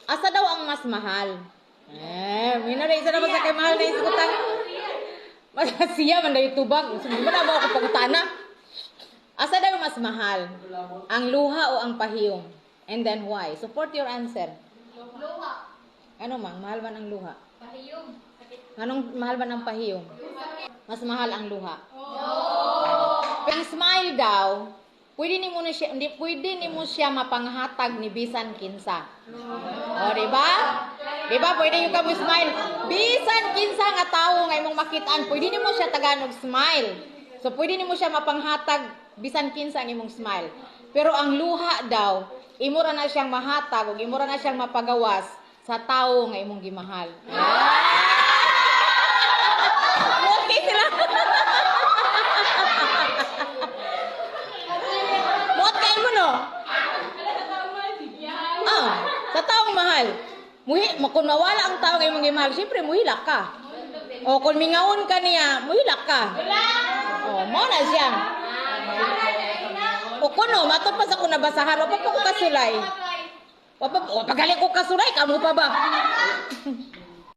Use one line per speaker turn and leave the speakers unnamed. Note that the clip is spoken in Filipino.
Asa daw ang mas mahal? Minara isa na ba sa kay mahal na isgutan? Mas siya man daw tubag. Hindi mo na ba ako pagutana? Asa daw mas mahal? Ang luha o ang pahiyom? And then why? Support your answer.
Luha.
Ano mang? Mahal ba ng luha?
Pahiyom.
Anong mahal ba ng pahiyom? Mas mahal ang luha.
Oh.
Ang smile daw, pwede ni mo siya mapanghatag ni bisan kinsa. O, di ba? Di ba? Pwede yung kamo smile. Bisan kinsa nga tawo nga imong makitaan, pwede ni mo siya taganog smile. So, pwede ni mo siya mapanghatag bisan kinsa ang imong smile. Pero ang luha daw, imura na siyang mahatag o imura na siyang mapagawas sa tawo nga imong gimahal. Okay sila. Buot kayo mo, no? Sa taong mahal. Kung mawala ang tao ngayon mong gimahal, siyempre muhilak ka. O kung mingaon ka niya, muhilak ka. O, mo na siya. O kuno, matupas ako nabasahan, wapa pa ko kasulay. Wapa, pagaling ko kasulay, kamo pa ba?